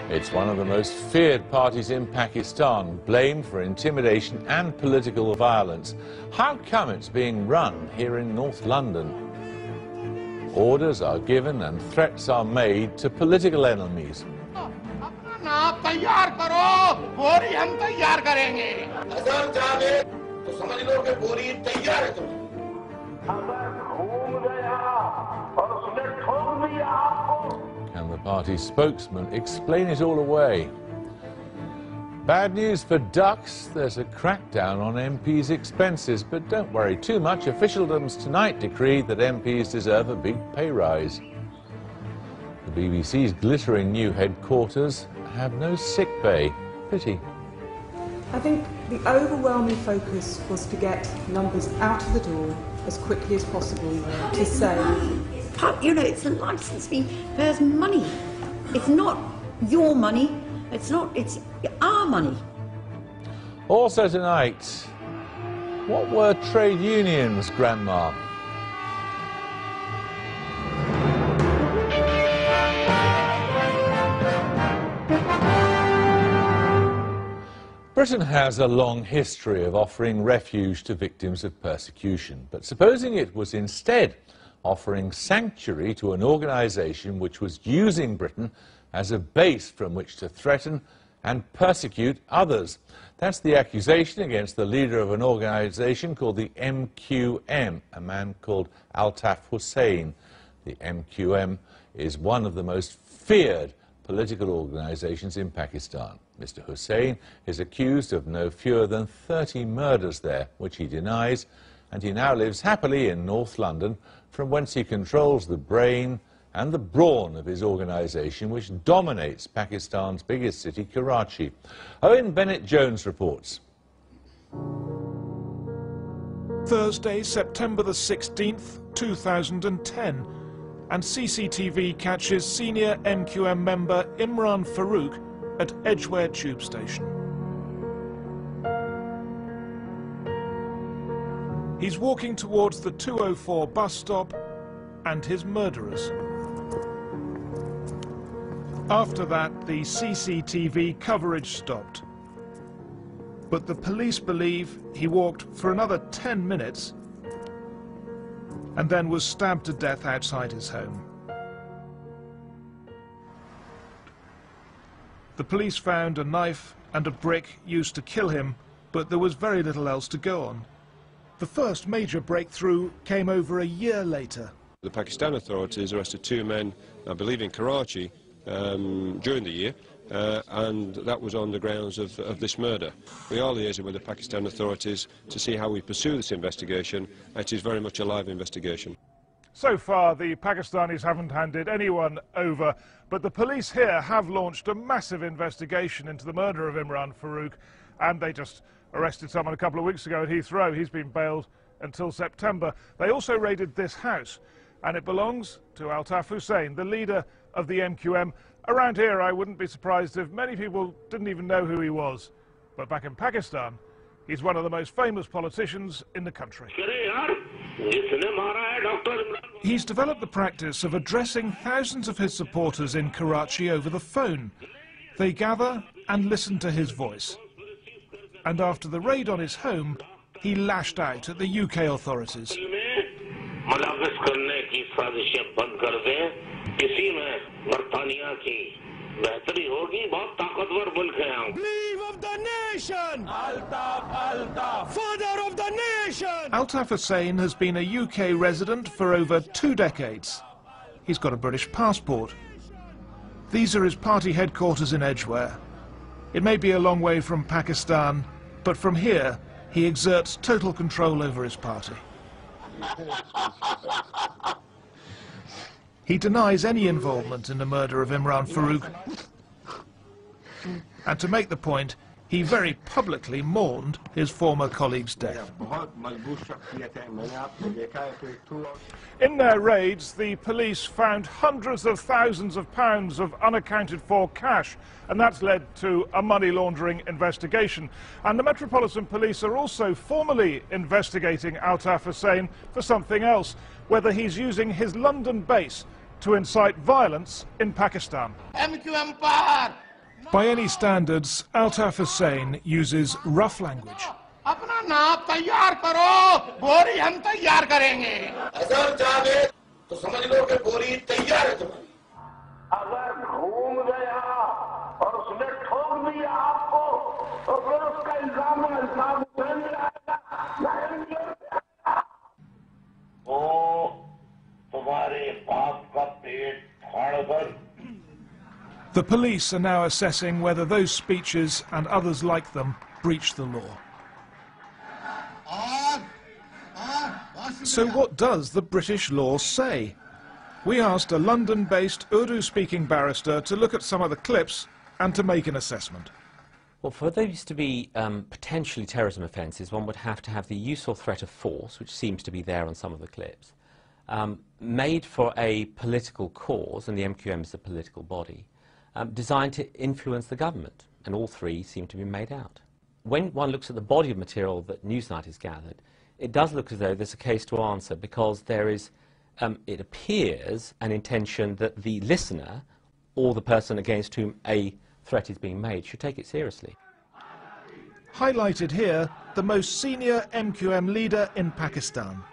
It's one of the most feared parties in Pakistan, blamed for intimidation and political violence. How come it's being run here in North London? Orders are given and threats are made to political enemies. Can the party spokesman explain it all away? Bad news for ducks. There's a crackdown on MPs' expenses, but don't worry too much. Officialdom's tonight decreed that MPs deserve a big pay rise. The BBC's glittering new headquarters have no sick bay. Pity. I think the overwhelming focus was to get numbers out of the door as quickly as possible to say, you know, it's a licence fee, there's money. It's not your money, it's our money. Also tonight, what were trade unions, Grandma? Britain has a long history of offering refuge to victims of persecution, but supposing it was instead offering sanctuary to an organisation which was using Britain as a base from which to threaten and persecute others. That's the accusation against the leader of an organisation called the MQM, a man called Altaf Hussain. The MQM is one of the most feared political organisations in Pakistan. Mr. Hussain is accused of no fewer than 30 murders there, which he denies, and he now lives happily in North London, from whence he controls the brain and the brawn of his organisation, which dominates Pakistan's biggest city, Karachi. Owen Bennett-Jones reports. Thursday, September the 16th, 2010, and CCTV catches senior MQM member Imran Farooq at Edgware Tube Station. He's walking towards the 204 bus stop and his murderers. After that, the CCTV coverage stopped. But the police believe he walked for another 10 minutes and then was stabbed to death outside his home. The police found a knife and a brick used to kill him, but there was very little else to go on. The first major breakthrough came over a year later. The Pakistan authorities arrested 2 men, I believe in Karachi, during the year, and that was on the grounds of this murder. We are liaising with the Pakistan authorities to see how we pursue this investigation. It is very much a live investigation. So far, the Pakistanis haven't handed anyone over, but the police here have launched a massive investigation into the murder of Imran Farooq, and they just arrested someone a couple of weeks ago at Heathrow. He's been bailed until September. They also raided this house, and it belongs to Altaf Hussain, the leader of the MQM. Around here, I wouldn't be surprised if many people didn't even know who he was. But back in Pakistan, he's one of the most famous politicians in the country. He's developed the practice of addressing thousands of his supporters in Karachi over the phone. They gather and listen to his voice. And after the raid on his home, he lashed out at the UK authorities. Leave of the nation! Altaf, father of the nation! Altaf Hussain has been a UK resident for over 2 decades. He's got a British passport. These are his party headquarters in Edgware. It may be a long way from Pakistan, but from here, he exerts total control over his party. He denies any involvement in the murder of Imran Farooq. And to make the point, he very publicly mourned his former colleague's death. In their raids, the police found hundreds of thousands of pounds of unaccounted for cash, and that's led to a money laundering investigation. And the Metropolitan Police are also formally investigating Altaf Hussain for something else, whether he's using his London base to incite violence in Pakistan. MQM power, By any standards, Altaf Hussain uses rough language. अपना नाप तैयार करो, बोरी हम तैयार करेंगे। अगर जागे तो समझ लो कि बोरी तैयार है तुम्हारी। अगर घूम गया और उसने ठोक दिया आपको, तो फिर उसका इल्जाम वो तुम्हारे बाप का पेट फाड़ कर। The police are now assessing whether those speeches and others like them breach the law. So what does the British law say? We asked a London-based Urdu-speaking barrister to look at some of the clips and to make an assessment. Well, for those to be potentially terrorism offences, one would have to have the use or threat of force, which seems to be there on some of the clips, made for a political cause, and the MQM is a political body, designed to influence the government, and all three seem to be made out. When one looks at the body of material that Newsnight has gathered, it does look as though there's a case to answer, because there is, it appears, an intention that the listener, or the person against whom a threat is being made, should take it seriously. Highlighted here, the most senior MQM leader in Pakistan.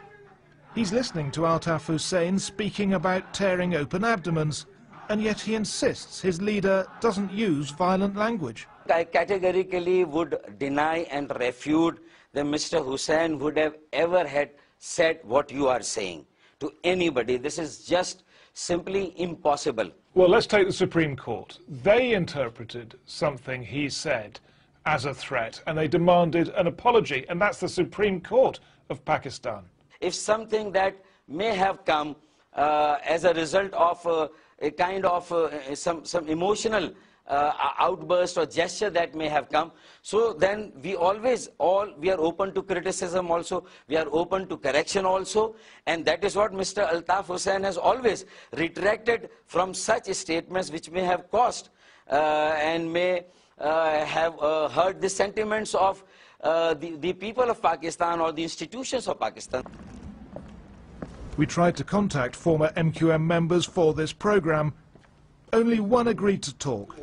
He's listening to Altaf Hussain speaking about tearing open abdomens, and yet he insists his leader doesn't use violent language. I categorically would deny and refute that Mr. Hussain would have ever had said what you are saying to anybody. This is just simply impossible. Well, let's take the Supreme Court. They interpreted something he said as a threat, and they demanded an apology, and that's the Supreme Court of Pakistan. If something that may have come as a result of a kind of some emotional outburst or gesture that may have come, so then we are open to criticism also, we are open to correction also, and that is what Mr. Altaf Hussain has always retracted from such statements which may have caused and may have hurt the sentiments of the people of Pakistan or the institutions of Pakistan. We tried to contact former MQM members for this programme. Only one agreed to talk.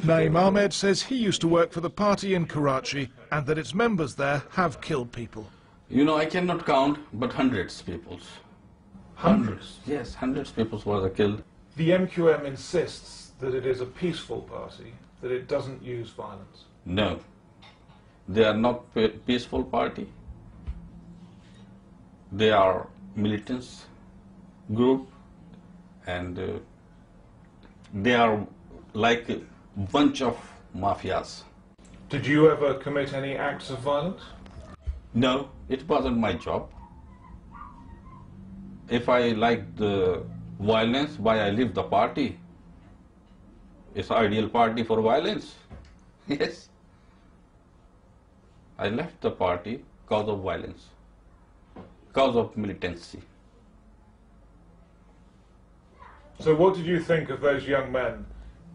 Naeem Ahmed says he used to work for the party in Karachi and that its members there have killed people. You know, I cannot count, but hundreds people. Hundreds? Yes, hundreds people were killed. The MQM insists that it is a peaceful party, that it doesn't use violence. No, they are not a peaceful party. They are militants group, and they are like a bunch of mafias. Did you ever commit any acts of violence? No, it wasn't my job. If I liked the violence, why I leave the party? It's an ideal party for violence. Yes. I left the party because of violence, because of militancy. So what did you think of those young men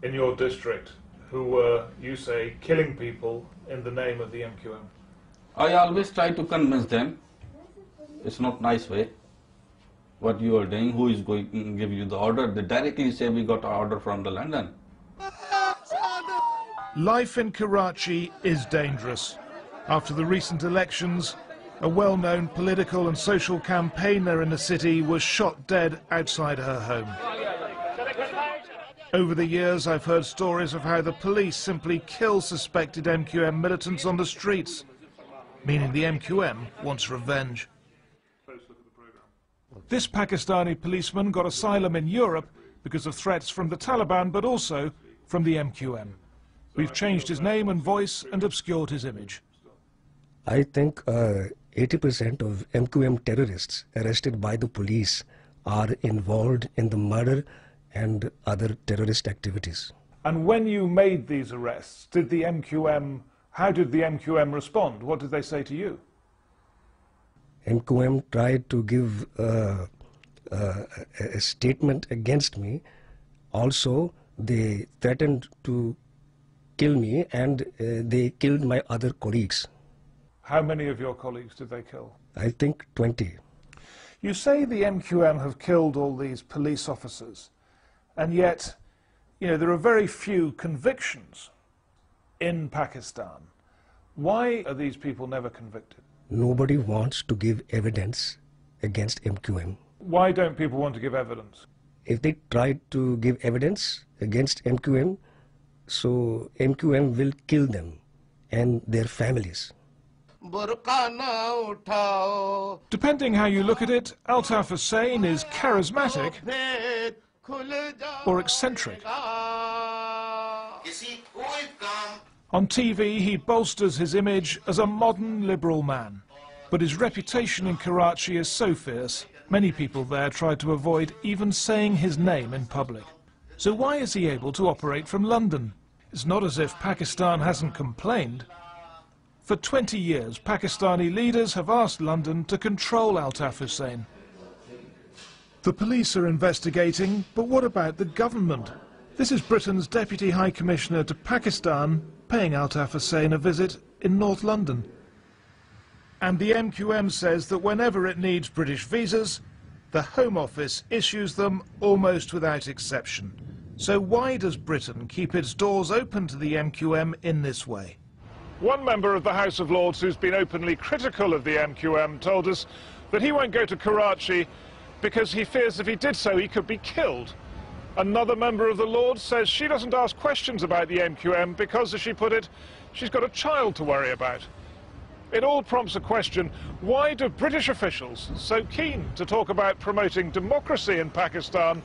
in your district who were, you say, killing people in the name of the MQM? I always try to convince them. It's not nice way. What you are doing, who is going to give you the order? They directly say we got an order from the London. Life in Karachi is dangerous. After the recent elections, a well-known political and social campaigner in the city was shot dead outside her home. Over the years, I've heard stories of how the police simply kill suspected MQM militants on the streets, meaning the MQM wants revenge. This Pakistani policeman got asylum in Europe because of threats from the Taliban, but also from the MQM. We've changed his name and voice and obscured his image. I think 80% of MQM terrorists arrested by the police are involved in the murder and other terrorist activities. And when you made these arrests, how did the MQM respond? What did they say to you? MQM tried to give a statement against me. Also, they threatened to kill me, and they killed my other colleagues. How many of your colleagues did they kill? I think 20. You say the MQM have killed all these police officers, and yet, You know, there are very few convictions in Pakistan. Why are these people never convicted? Nobody wants to give evidence against MQM. Why don't people want to give evidence? If they try to give evidence against MQM, so MQM will kill them and their families. Depending how you look at it, Altaf Hussain is charismatic or eccentric. On TV, he bolsters his image as a modern liberal man. But his reputation in Karachi is so fierce, many people there try to avoid even saying his name in public. So why is he able to operate from London? It's not as if Pakistan hasn't complained. For 20 years, Pakistani leaders have asked London to control Altaf Hussain. The police are investigating, but what about the government? This is Britain's Deputy High Commissioner to Pakistan paying Altaf Hussain a visit in North London. And the MQM says that whenever it needs British visas, the Home Office issues them almost without exception. So why does Britain keep its doors open to the MQM in this way? One member of the House of Lords who's been openly critical of the MQM told us that he won't go to Karachi because he fears if he did so he could be killed. Another member of the Lords says she doesn't ask questions about the MQM because, as she put it, she's got a child to worry about. It all prompts a question: why do British officials, so keen to talk about promoting democracy in Pakistan,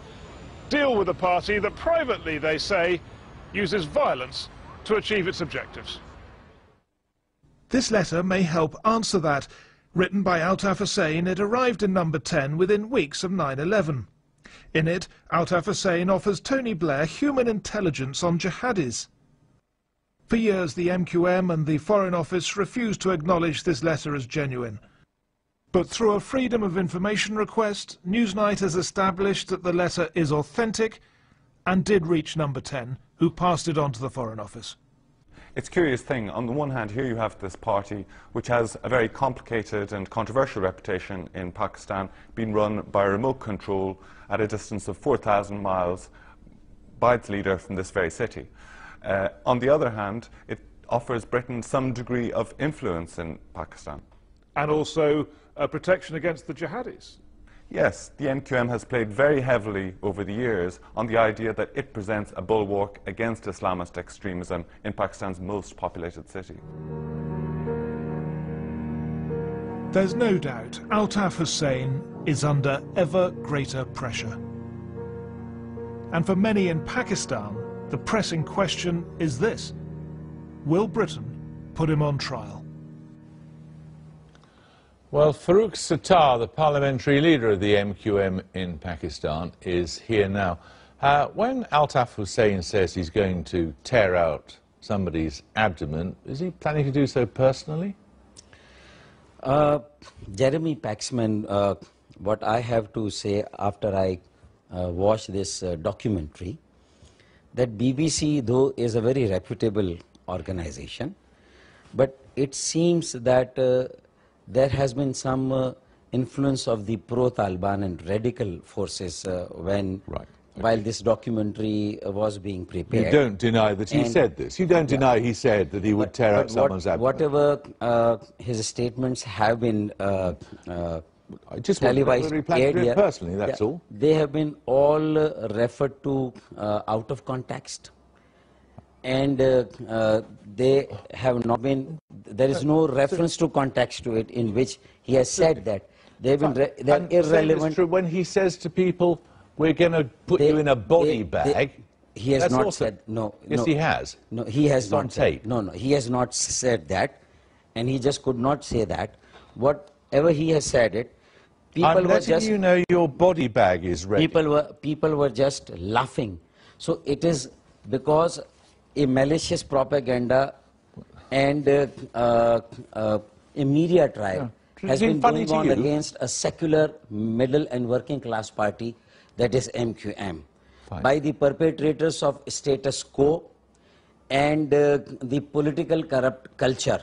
deal with a party that privately, they say, uses violence to achieve its objectives? This letter may help answer that. Written by Altaf Hussain, it arrived in number 10 within weeks of 9/11. In it, Altaf Hussain offers Tony Blair human intelligence on jihadis. For years, the MQM and the Foreign Office refused to acknowledge this letter as genuine. But through a Freedom of Information request, Newsnight has established that the letter is authentic and did reach number 10, who passed it on to the Foreign Office. It's a curious thing. On the one hand, here you have this party which has a very complicated and controversial reputation in Pakistan, being run by remote control at a distance of 4,000 miles by its leader from this very city. On the other hand, it offers Britain some degree of influence in Pakistan. And also protection against the jihadis. Yes, the MQM has played very heavily over the years on the idea that it presents a bulwark against Islamist extremism in Pakistan's most populated city. There's no doubt Altaf Hussain is under ever greater pressure. And for many in Pakistan, the pressing question is this: will Britain put him on trial? Well, Farooq Sattar, the parliamentary leader of the MQM in Pakistan, is here now. When Altaf Hussain says he's going to tear out somebody's abdomen, is he planning to do so personally? Jeremy Paxman, what I have to say after I watched this documentary, that BBC, though, is a very reputable organization, but it seems that there has been some influence of the pro-Taliban and radical forces while this documentary was being prepared. You don't deny that he said this. You don't deny he said that he would tear out someone's abdomen. Whatever his statements have been I just televised, want to do it personally, that's all. They have been all referred to out of context. And they have not been, there is no reference to context to it in which he has said that. They've been they're irrelevant. True. When he says to people, we're going to put you in a body bag, he has not said, no. Yes, he has. No, he has not said. No, he has not said that, and he just could not say that. Whatever he has said it, people were just... you know your body bag is ready. People were just laughing. So it is because a malicious propaganda and a media trial has been going on against a secular middle and working class party, that is MQM, by the perpetrators of status quo and the political corrupt culture.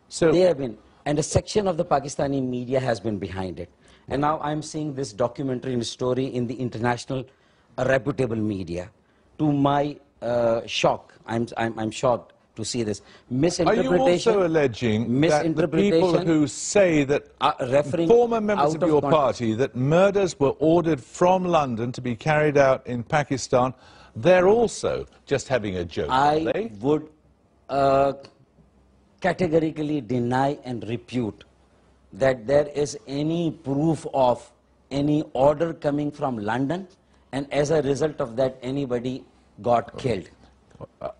So they have been, and a section of the Pakistani media has been behind it. And now I'm seeing this documentary and story in the international reputable media. to my shock, I'm shocked to see this Are misinterpretation. you also alleging that the people who say that former members of your party that murders were ordered from London to be carried out in Pakistan, they're also just having a joke, are they? I would categorically deny and refute that there is any proof of any order coming from London, and as a result of that anybody got killed.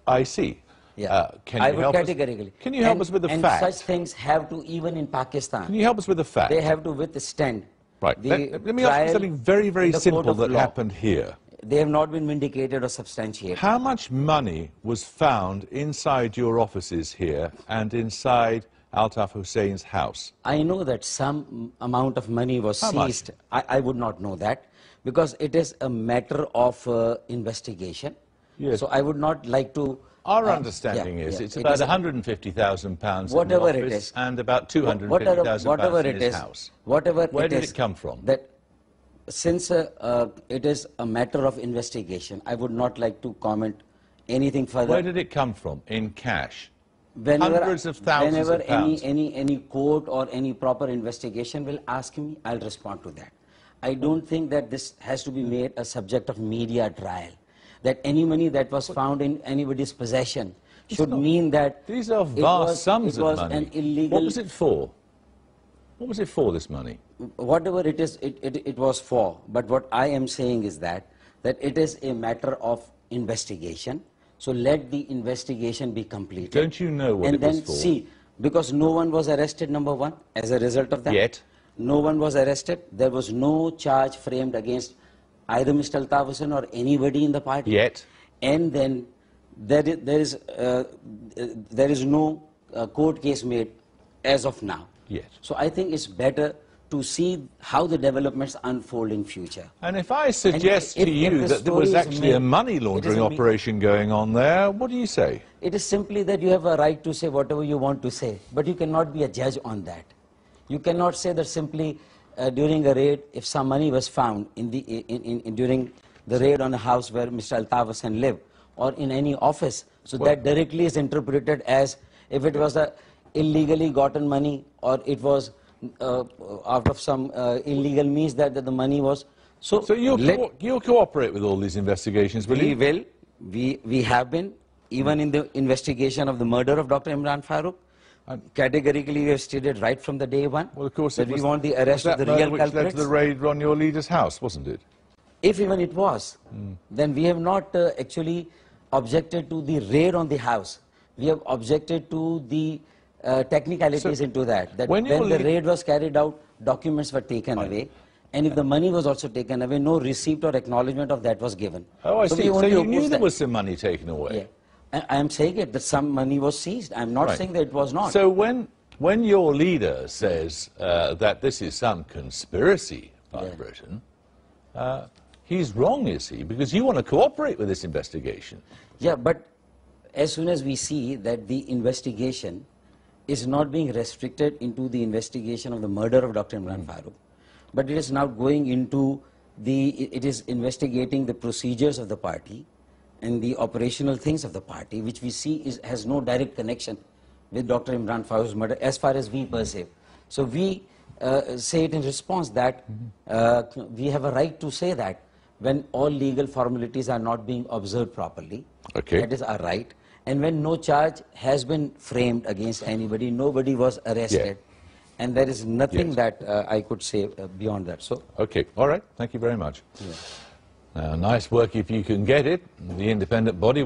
I see. Yeah, I would categorically. Can you help us with the fact? And such things have to, even in Pakistan. Can you help us with the fact? They have to withstand. Right. Let me ask you something very, very simple that happened here. They have not been vindicated or substantiated. How much money was found inside your offices here and inside Altaf Hussein's house? I know that some amount of money was seized. I would not know that because it is a matter of investigation. Yes. So I would not like to... Our understanding is it's about £150,000 in the office it is, and about £250,000 in his house. Where did it come from? That since it is a matter of investigation, I would not like to comment anything further. Where did it come from? In cash? Whenever, hundreds of thousands of pounds. any court or any proper investigation will ask me, I'll respond to that. I don't think that this has to be made a subject of media trial. That any money that was found in anybody's possession should mean that these are vast sums of money. An illegal. What was it for? What was it for, this money? Whatever it is, it was for. But what I am saying is that it is a matter of investigation. So let the investigation be completed. Don't you know what it was for? And then see, because no one was arrested, number one, as a result of that. Yet? No one was arrested. There was no charge framed against either Mr. Altaf Hussain or anybody in the party. Yet? And then there is no court case made as of now. Yet. So I think it's better to see how the developments unfold in future. And if I suggest to you that there was actually a money laundering operation going on there, what do you say? It is simply that you have a right to say whatever you want to say, but you cannot be a judge on that. You cannot say that simply during a raid, if some money was found during the raid on a house where Mr. Altaf Hussain lived, or in any office, so that directly is interpreted as if it was a illegally gotten money or it was out of some illegal means that the money was. So you'll cooperate with all these investigations, will you? We will. We have been, even in the investigation of the murder of Dr. Imran Farooq. Categorically, we have stated right from the day one that we want the arrest of the real culprits. Which led to the raid on your leader's house, wasn't it? If even it was, then we have not actually objected to the raid on the house. We have objected to the technicalities into that. That when the raid was carried out, documents were taken away. And if the money was also taken away, no receipt or acknowledgement of that was given. Oh, I see. So you knew there was some money taken away? Yeah. I am saying it, that some money was seized. I am not saying that it was not. So when your leader says that this is some conspiracy by Britain, he's wrong, is he? Because you want to cooperate with this investigation. Yeah, but as soon as we see that the investigation is not being restricted into the investigation of the murder of Dr. Imran Farooq, but it is now going into it is investigating the procedures of the party and the operational things of the party, which we see has no direct connection with Dr. Imran Farooq's murder, as far as we perceive. So we say it in response that we have a right to say that when all legal formalities are not being observed properly, that is our right. And when no charge has been framed against anybody, nobody was arrested, and there is nothing that I could say beyond that. So, okay, all right, thank you very much. Now, nice work if you can get it. The independent body